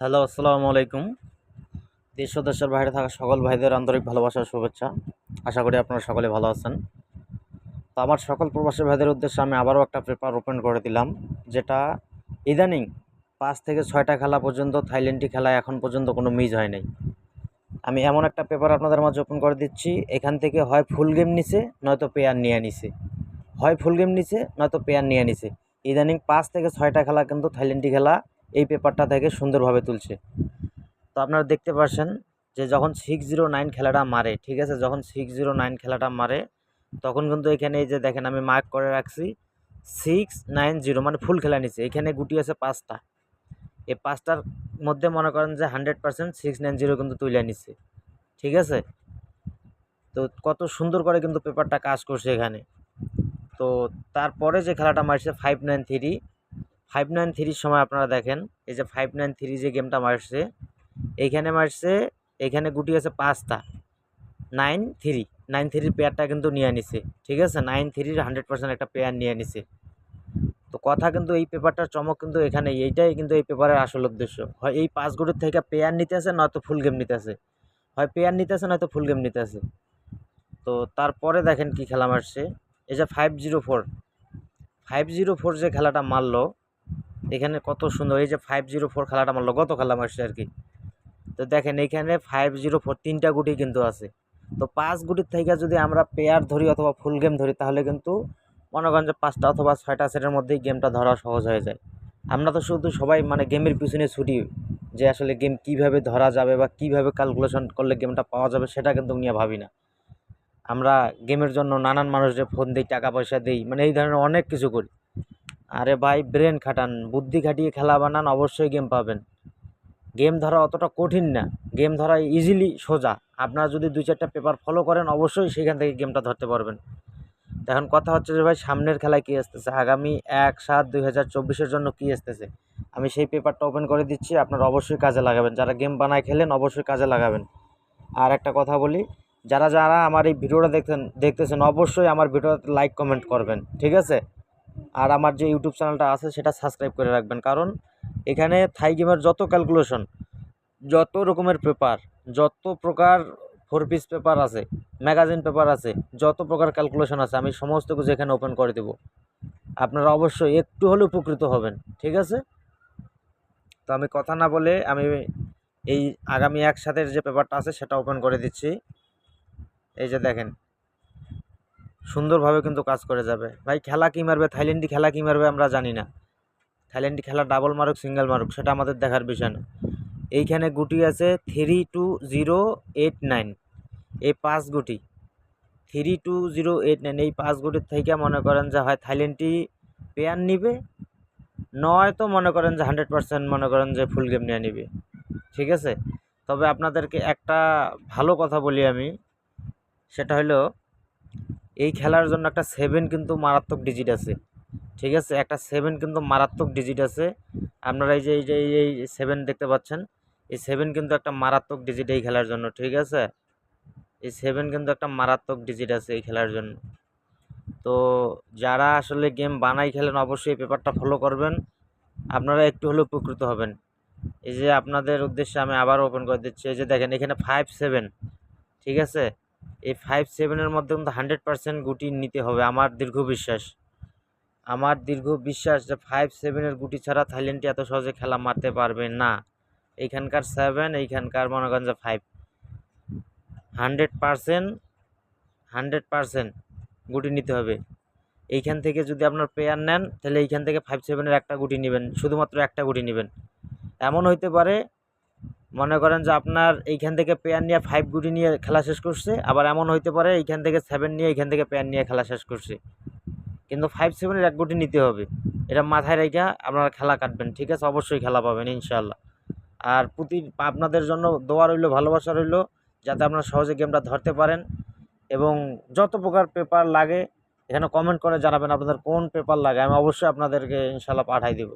Hello, আসসালামু আলাইকুম। দেশ ও দেশের বাইরে থাকা সকল ভাইদের আন্তরিক ভালোবাসা ও শুভেচ্ছা। আশা করি আপনারা সকলে ভালো আছেন। তো আমার সকল প্রবাসী ভাইদের উদ্দেশ্যে আমি আবারও একটা পেপার ওপেন করে দিলাম, যেটা ইদানিং ৫ থেকে ৬টা খেলা পর্যন্ত থাইল্যান্ডি খেলায় এখন পর্যন্ত কোনো মিস হয় নাই। আমি এমন একটা পেপার আপনাদের মাঝে ওপেন করে দিচ্ছি, এখান থেকে হয় ফুল গেম নিছে নয়তো পেয়ার নিয়ে নিছে, হয় ফুল গেম নিছে নয়তো পেয়ার নিয়ে নিছে। ইদানিং ৫ থেকে ৬টা খেলা কিন্তু থাইল্যান্ডি খেলা এই পেপারটা থেকে সুন্দরভাবে তুলছে। তো আপনারা দেখতে পাচ্ছেন যে যখন 609 খেলাটা মারে, ঠিক আছে, যখন 609 খেলাটা মারে তখন কিন্তু এখানে এই যে দেখেন আমি মার্ক করে রাখছি 690, মানে ফুল খেলা নিচ্ছে। এখানে গুটি আছে 5টা, এই 5টার মধ্যে মনে করেন যে 100% 690 কিন্তু তুলে নিচ্ছে, ঠিক আছে। তো কত সুন্দর করে কিন্তু পেপারটা কাজ করছে এখানে। তো তারপরে যে খেলাটা মারছে 593 সময় আপনারা দেখেন এই যে 593 যে গেমটা মারছে, এইখানে মারছে, এখানে গুটি আছে 5টা, 93 পেয়ারটা কিন্তু নিয়ে নিছে, ঠিক আছে। 93 100% একটা পেয়ার নিয়ে নিছে। তো কথা কিন্তু এই পেপারটার চমক কিন্তু এখানে, এইটাই কিন্তু এই পেপারের আসল উদ্দেশ্য। হয় এই 5 গুটির থেকে পেয়ার নিতে আছে, নয়তো ফুল গেম নিতে আছে, হয় পেয়ার নিতে আছে নয়তো ফুল গেম নিতে আছে। তো তারপরে দেখেন কি খেলা মারছে, এই যে 504 যে খেলাটা মারলো, এখানে কত সুন্দর, এই যে 504 খেলাটা মারলো, গত খেলা মারছে আর কি। তো দেখেন এইখানে 504 3টা গুটি কিন্তু আছে। তো 5 গুটির থেকে যদি আমরা পেয়ার ধরি অথবা ফুল গেম ধরি, তাহলে কিন্তু মনে করেন যে 5টা অথবা 6টা সেটের মধ্যেই গেমটা ধরা সহজ হয়ে যায়। আমরা তো শুধু সবাই মানে গেমের পিছনে ছুটি, যে আসলে গেম কিভাবে ধরা যাবে বা কিভাবে ক্যালকুলেশন করলে গেমটা পাওয়া যাবে সেটা কিন্তু নিয়ে ভাবি না। আমরা গেমের জন্য নানান মানুষদের ফোন দিই, টাকা পয়সা দিই, মানে এই ধরনের অনেক কিছু করি। আরে ভাই, ব্রেন খাটান, বুদ্ধি খাটিয়ে খেলা বানান, অবশ্যই গেম পাবেন। গেম ধরা অতটা কঠিন না, গেম ধরা ইজিলি সোজা। আপনারা যদি 2-4টা পেপার ফলো করেন অবশ্যই সেখান থেকে গেমটা ধরতে পারবেন। তো এখন কথা হচ্ছে যে ভাই, সামনের খেলায় কী আসতেছে, আগামী 1/7/2024 জন্য কী আসতেছে, আমি সেই পেপারটা ওপেন করে দিচ্ছি, আপনারা অবশ্যই কাজে লাগাবেন। যারা গেম বানায় খেলেন অবশ্যই কাজে লাগাবেন। আর একটা কথা বলি, যারা যারা আমার এই ভিডিওটা দেখতেছেন অবশ্যই আমার ভিডিওতে লাইক কমেন্ট করবেন, ঠিক আছে। আর আমার যে ইউটিউব চ্যানেলটা আছে সেটা সাবস্ক্রাইব করে রাখবেন, কারণ এখানে থাই গেমের যত ক্যালকুলেশন, যত রকমের পেপার, যত প্রকার 4 পিস পেপার আছে, ম্যাগাজিন পেপার আছে, যত প্রকার ক্যালকুলেশন আছে, আমি সমস্ত কিছু এখানে ওপেন করে দেব। আপনারা অবশ্যই একটু হলেও উপকৃত হবেন, ঠিক আছে। তো আমি কথা না বলে আমি এই আগামী একসাথের যে পেপারটা আছে সেটা ওপেন করে দিচ্ছি। এই যে দেখেন সুন্দরভাবে কিন্তু কাজ করে যাবে। ভাই খেলা কী মারবে, থাইল্যান্ডি খেলা কী মারবে আমরা জানি না। থাইল্যান্ডি খেলা ডাবল মারুক সিঙ্গেল মারুক সেটা আমাদের দেখার বিষয় না। এইখানে গুটি আছে 32089, এই 5 গুটি 32089, এই 5 গুটির থেকে মনে করেন যে হয় থাইল্যান্ডি পেয়ার নিবে, নয়তো মনে করেন যে 100% মনে করেন যে ফুল গেম নিয়ে নিবে, ঠিক আছে। তবে আপনাদেরকে একটা ভালো কথা বলি আমি, সেটা হলো এই খেলার জন্য একটা 7 কিন্তু মারাত্মক ডিজিট আছে, ঠিক আছে। একটা 7 কিন্তু মারাত্মক ডিজিট আছে। আপনারা এই 7 দেখতে পাচ্ছেন, এই 7 কিন্তু একটা মারাত্মক ডিজিট এই খেলার জন্য, ঠিক আছে। এই 7 কিন্তু একটা মারাত্মক ডিজিট আছে এই খেলার জন্য। তো যারা আসলে গেম বানাই খেলেন অবশ্যই এই পেপারটা ফলো করবেন, আপনারা একটু হলেও উপকৃত হবেন। এই যে আপনাদের উদ্দেশ্যে আমি আবার ওপেন করে দিচ্ছি, এই যে দেখেন এখানে 5-7, ঠিক আছে। এই 5-7-এর মধ্যে কিন্তু 100% গুটি নিতে হবে, আমার দীর্ঘ বিশ্বাস যে 5-7-এর গুটি ছাড়া থাইল্যান্ডটি এত সহজে খেলা মারতে পারবে না। এইখানকার 7, এইখানকার মনে করেন যে 5, 100% 100% গুটি নিতে হবে। এইখান থেকে যদি আপনার পেয়ার নেন তাহলে এইখান থেকে 5-7-এর একটা গুটি নেবেন, শুধুমাত্র একটা গুটি নেবেন। এমন হইতে পারে মনে করেন যে আপনার এইখান থেকে পেয়ার নিয়ে 5 গুটি নিয়ে খেলা শেষ করছে, আবার এমন হইতে পারে এইখান থেকে 7 নিয়ে এইখান থেকে পেয়ার নিয়ে খেলা শেষ করছে। কিন্তু 5-7-এর এক গুটি নিতে হবে, এটা মাথায় রেখে আপনারা খেলা কাটবেন, ঠিক আছে। অবশ্যই খেলা পাবেন ইনশাআল্লাহ। আর আপনাদের জন্য দোয়া রইল, ভালোবাসা রইল, যাতে আপনারা সহজে গেমটা ধরতে পারেন। এবং যত প্রকার পেপার লাগে এখানে কমেন্ট করে জানাবেন আপনাদের কোন পেপার লাগে, আমি অবশ্যই আপনাদেরকে ইনশাআল্লাহ পাঠাই দেব।